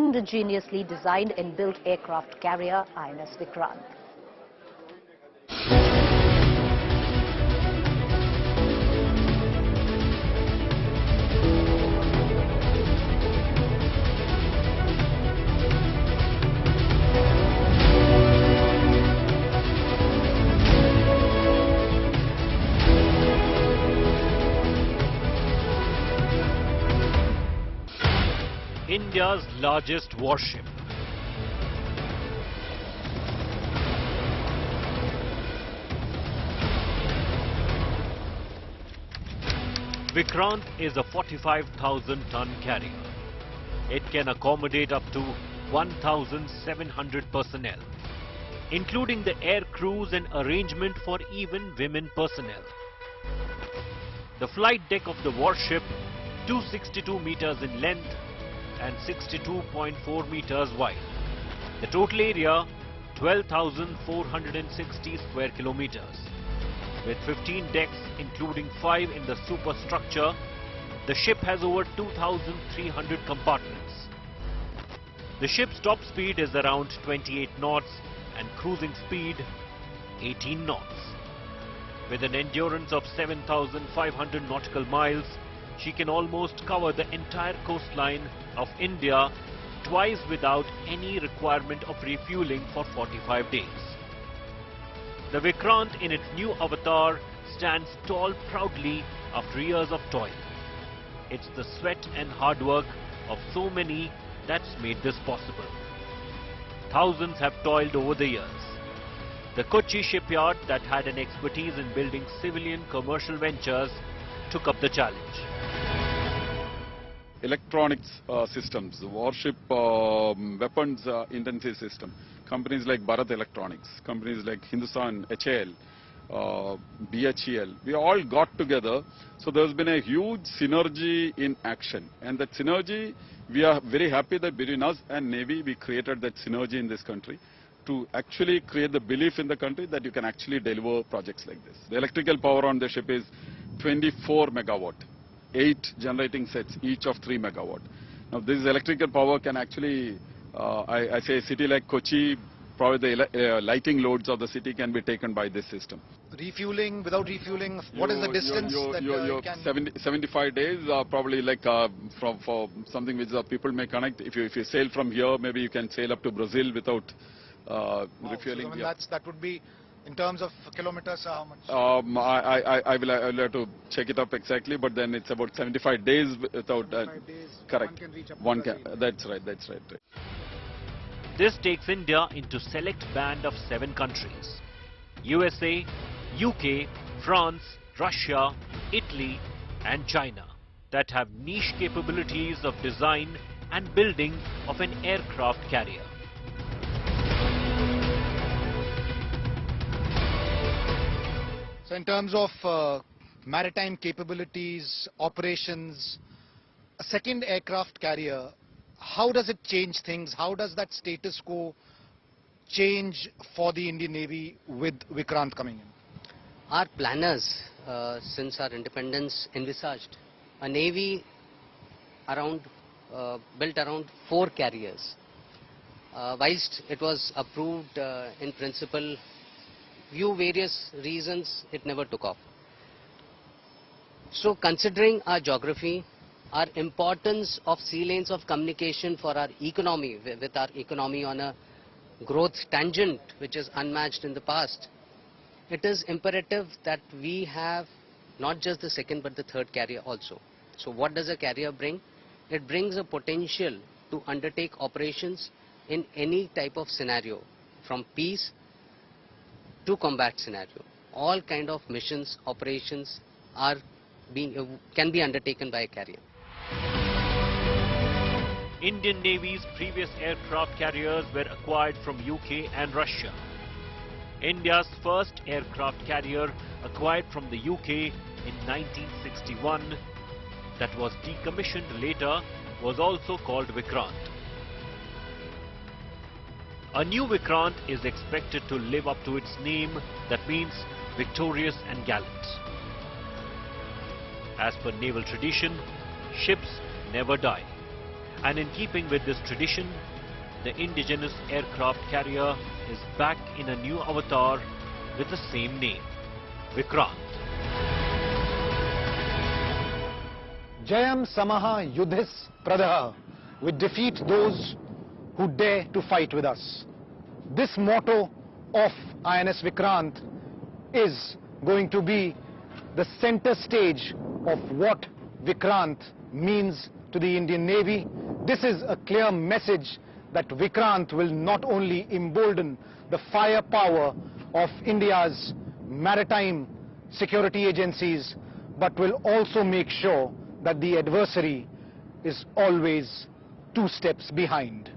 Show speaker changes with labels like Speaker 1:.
Speaker 1: indigenously designed and built aircraft carrier INS Vikrant.
Speaker 2: India's largest warship. Vikrant is a 45,000-ton carrier. It can accommodate up to 1,700 personnel, including the air crews and arrangement for even women personnel. The flight deck of the warship, 262 meters in length and 62.4 meters wide. The total area, 12,460 square kilometers. With 15 decks, including 5 in the superstructure, the ship has over 2,300 compartments. The ship's top speed is around 28 knots and cruising speed 18 knots. With an endurance of 7,500 nautical miles, she can almost cover the entire coastline of India twice without any requirement of refueling for 45 days. The Vikrant in its new avatar stands tall proudly after years of toil. It's the sweat and hard work of so many that's made this possible. Thousands have toiled over the years. The Kochi shipyard that had an expertise in building civilian commercial ventures took up the challenge.
Speaker 3: Electronics systems, warship weapons intensive system. Companies like Bharat Electronics, companies like Hindustan, HAL, BHEL, we all got together. So there's been a huge synergy in action. And that synergy, we are very happy that between us and Navy, we created that synergy in this country to actually create the belief in the country that you can actually deliver projects like this. The electrical power on the ship is 24 megawatt. 8 generating sets, each of 3 megawatt. Now this electrical power can actually, I say a city like Kochi, probably the lighting loads of the city can be taken by this system.
Speaker 4: Refueling, without refueling, what is the distance that you can...
Speaker 3: 75 days, probably like for something which people may connect. If you sail from here, maybe you can sail up to Brazil without refueling.
Speaker 4: So, I mean, that would be... In terms of kilometers, how much?
Speaker 3: I will have to check it up exactly, but then it's about 75 days without...
Speaker 4: 75 days,
Speaker 3: correct.
Speaker 4: One can reach up
Speaker 3: One
Speaker 4: to
Speaker 3: can,
Speaker 4: Brazil.
Speaker 3: that's right.
Speaker 2: This takes India into select band of 7 countries: USA, UK, France, Russia, Italy and China that have niche capabilities of design and building of an aircraft carrier.
Speaker 4: So in terms of maritime capabilities, operations, a second aircraft carrier, how does it change things? How does that status quo change for the Indian Navy with Vikrant coming in?
Speaker 5: Our planners, since our independence, envisaged a navy built around 4 carriers. Whilst it was approved in principle, due various reasons, it never took off. So considering our geography, our importance of sea lanes of communication for our economy, with our economy on a growth tangent which is unmatched in the past, it is imperative that we have not just the second but the third carrier also. So what does a carrier bring? It brings a potential to undertake operations in any type of scenario, from peace to combat scenario. All kind of missions, operations can be undertaken by a carrier.
Speaker 2: Indian Navy's previous aircraft carriers were acquired from UK and Russia. India's first aircraft carrier acquired from the UK in 1961 that was decommissioned later was also called Vikrant. A new Vikrant is expected to live up to its name, that means victorious and gallant. As per naval tradition, ships never die. And in keeping with this tradition, the indigenous aircraft carrier is back in a new avatar with the same name, Vikrant.
Speaker 4: Jayam Samaha Yudhis Pradaha. We defeat those who dare to fight with us. This motto of INS Vikrant is going to be the center stage of what Vikrant means to the Indian Navy. This is a clear message that Vikrant will not only embolden the firepower of India's maritime security agencies, but will also make sure that the adversary is always 2 steps behind.